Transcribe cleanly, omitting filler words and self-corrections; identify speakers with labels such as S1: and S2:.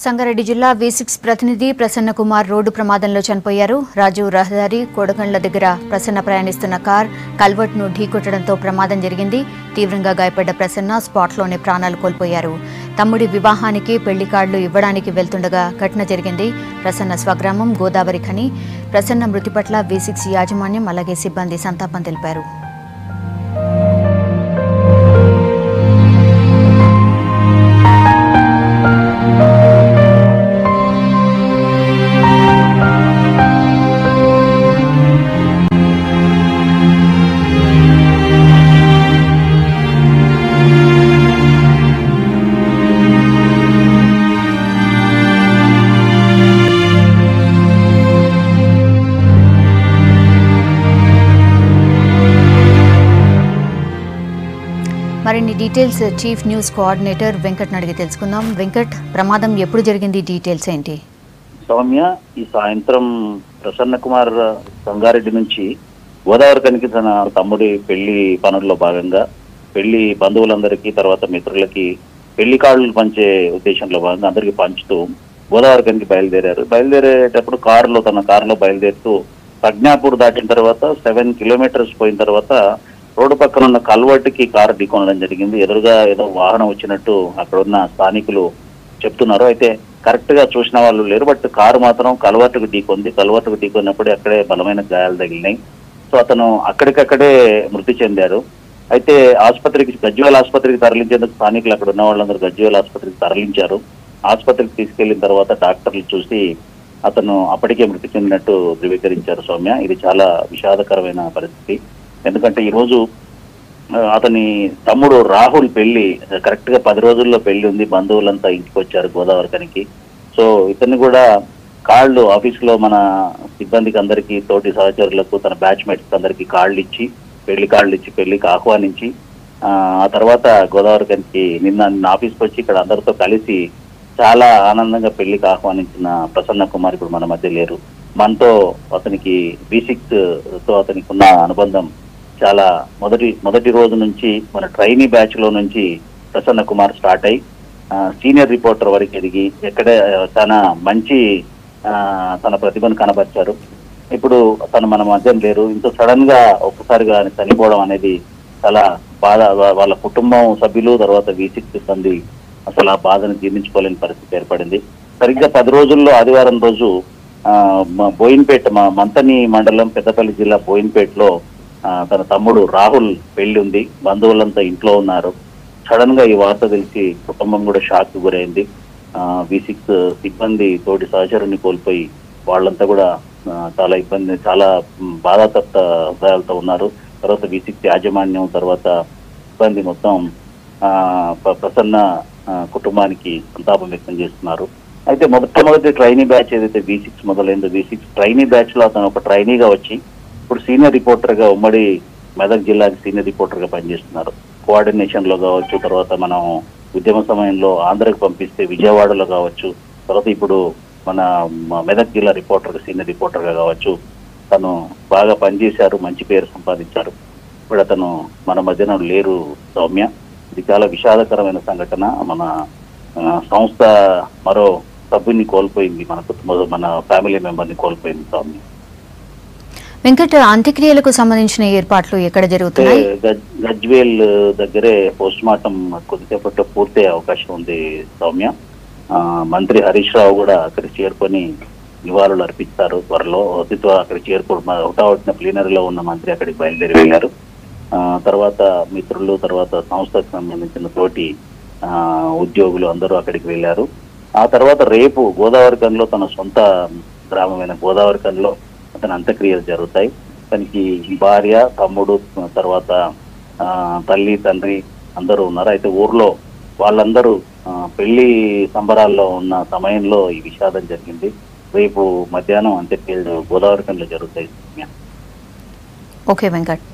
S1: సంగారెడ్డి జిల్లా V6 ప్రతినిధి Prasanna Kumar road ప్రమాదంలో చనిపోయారు. రాజు రహదారి కోడగండ్ల దగ్గర ప్రసన్న ప్రయాణిస్తున్న కార్ కల్వర్ట్ను ఢీకొట్టడంతో ప్రమాదం జరిగింది. తీవ్రంగా గాయపడ్డ ప్రసన్న స్పాట్లోనే ప్రాణాలు కోల్పోయారు. తమ్ముడి వివాహానికి పెళ్లి కార్డులు ఇవ్వడానికి వెళ్తుండగా ఘటన జరిగింది. ప్రసన్న స్వగ్రామం గోదావరి ఖని. ప్రసన్న మృతి పట్ల V6 యాజమాన్యం అలాగే సిబ్బంది సంతాపం తెలిపారు. మరిన్ని details chief news coordinator Venkat అడిగి తెలుసుకుందాం. వెంకట్, ప్రమాదం ఎప్పుడు జరిగింది, డీటెయిల్స్ ఏంటి?
S2: సౌమ్య, ఈ సాయంత్రం ప్రసన్న కుమార్ సంగారెడ్డి నుంచి గోదావరి ఖనికి తన తమ్ముడి పెళ్లి పనుల్లో భాగంగా పెళ్లి బంధువులందరికీ తర్వాత మిత్రులకి పెళ్లి కార్డులు పంచే ఉద్దేశంలో భాగంగా అందరికీ పంచుతూ గోదావరి ఖనికి బయలుదేరేటప్పుడు తన కారులో బయలుదేరుతూ ప్రజ్ఞాపూర్ దాటిన తర్వాత 7 కిలోమీటర్స్ పోయిన తర్వాత రోడ్డు పక్కన ఉన్న కల్వర్ట్కి కారు ఢీకొనడం జరిగింది. ఎదురుగా ఏదో వాహనం వచ్చినట్టు అక్కడ ఉన్న స్థానికులు చెప్తున్నారు. అయితే కరెక్ట్ గా చూసిన వాళ్ళు లేరు. బట్ కారు మాత్రం కల్వర్ట్కు ఢీకొన్నప్పుడు అక్కడే బలమైన గాయాలు తగిలినాయి. సో అతను అక్కడికక్కడే మృతి చెందారు. అయితే గజ్వేల్ ఆసుపత్రికి తరలించేందుకు స్థానికులు అక్కడ ఉన్న వాళ్ళందరూ గజ్వేల్ ఆసుపత్రికి తరలించారు. ఆసుపత్రికి తీసుకెళ్లిన తర్వాత డాక్టర్లు చూసి అతను అప్పటికే మృతి చెందినట్టు ధృవీకరించారు. సౌమ్య, ఇది చాలా విషాదకరమైన పరిస్థితి. ఎందుకంటే ఈరోజు అతని తమ్ముడు రాహుల్ పెళ్లి కరెక్ట్ గా 10 రోజుల్లో పెళ్లి ఉంది. బంధువులంతా ఇంటికి వచ్చారు గోదావరి ఖనికి. సో ఇతన్ని కూడా కార్డులు ఆఫీసులో మన సిబ్బందికి అందరికీ, తోటి సహచరులకు, తన బ్యాచ్ మేట్స్ అందరికీ కార్డులు ఇచ్చి పెళ్లికి ఆహ్వానించి ఆ తర్వాత గోదావరి ఖనికి నిన్న ఆఫీస్కి వచ్చి ఇక్కడ అందరితో కలిసి చాలా ఆనందంగా పెళ్లికి ఆహ్వానించిన ప్రసన్న కుమార్ ఇప్పుడు మన మధ్య లేరు. మనతో అతనికి V6 తో అతనికి ఉన్న అనుబంధం చాలా మొదటి రోజు నుంచి మన ట్రైనీ బ్యాచ్ లో నుంచి ప్రసన్న కుమార్ స్టార్ట్ అయి సీనియర్ రిపోర్టర్ వరకు ఎదిగి ఎక్కడ తన ప్రతిభను కనబర్చారు. ఇప్పుడు తను మన మధ్య లేరు. ఇంత సడన్ గా ఒక్కసారిగా చనిపోవడం అనేది చాలా బాధ. వాళ్ళ కుటుంబం సభ్యులు తర్వాత V6 సిబ్బంది అసలు ఆ బాధను జీర్ణించుకోలేని పరిస్థితి ఏర్పడింది. సరిగ్గా 10 రోజుల్లో ఆదివారం రోజు బోయిన్పేట మంతని మండలం పెద్దపల్లి జిల్లా బోయిన్పేటలో తన తమ్ముడు రాహుల్ పెళ్లి ఉంది. బంధువులంతా ఇంట్లో ఉన్నారు. సడన్ గా ఈ వార్త తెలిసి కుటుంబం కూడా షాక్ కు గురైంది. V6 సిబ్బంది తోటి సహచరుని కోల్పోయి వాళ్ళంతా కూడా చాలా బాధాతప్త హృదయాలతో ఉన్నారు. తర్వాత V6 యాజమాన్యం తర్వాత సిబ్బంది మొత్తం ప్రసన్న కుటుంబానికి సంతాపం వ్యక్తం చేస్తున్నారు. అయితే మొదటి ట్రైనీ బ్యాచ్ ఏదైతే V6 మొదలైందో V6 ట్రైనీ బ్యాచ్ లో అతను ఒక ట్రైనీగా వచ్చి ఇప్పుడు సీనియర్ రిపోర్టర్ గా ఉమ్మడి మెదక్ జిల్లాకి సీనియర్ రిపోర్టర్ గా పనిచేస్తున్నారు. కోఆర్డినేషన్ లో కావచ్చు, తర్వాత మనం ఉద్యమ సమయంలో ఆంధ్రకు పంపిస్తే విజయవాడలో కావచ్చు, తర్వాత ఇప్పుడు మన మెదక్ జిల్లా సీనియర్ రిపోర్టర్ గా కావచ్చు తను బాగా పనిచేశారు, మంచి పేరు సంపాదించారు. ఇప్పుడు అతను మన మధ్యన లేరు. సౌమ్య, ఇది చాలా విషాదకరమైన సంఘటన. మన సంస్థ మరో సభ్యుని కోల్పోయింది, మన ఫ్యామిలీ మెంబర్ని కోల్పోయింది. సౌమ్య,
S1: వెంకట్, అంత్యక్రియలకు సంబంధించిన ఏర్పాట్లు ఎక్కడ జరుగుతున్నాయి?
S2: గజ్వేల్ దగ్గరే పోస్ట్ మార్టం కొద్దిసేపట్లో పూర్తయ్యే అవకాశం ఉంది. సౌమ్య, మంత్రి హరీష్ రావు కూడా అక్కడికి చేరుకొని నివాళులు అర్పిస్తారు త్వరలో. అక్కడికి హుటాహుటిన ప్లీనరీలో ఉన్న మంత్రి అక్కడికి బయలుదేరి వెళ్ళారు. తర్వాత మిత్రులు, తర్వాత సంస్థకు సంబంధించిన తోటి ఉద్యోగులు అందరూ అక్కడికి వెళ్ళారు. ఆ తర్వాత రేపు గోదావరి ఖనిలో తన సొంత గ్రామమైన గోదావరి ఖనిలో అతని అంత్యక్రియలు జరుగుతాయి. తనకి భార్య, తమ్ముడు, తర్వాత తల్లి, తండ్రి అందరూ ఉన్నారు. అయితే ఊర్లో వాళ్ళందరూ పెళ్లి సంబరాల్లో ఉన్న సమయంలో ఈ విషాదం జరిగింది. రేపు మధ్యాహ్నం అంత్యక్రియలు గోదావరి ఖనిలో జరుగుతాయి.
S1: ఓకే వెంకట్.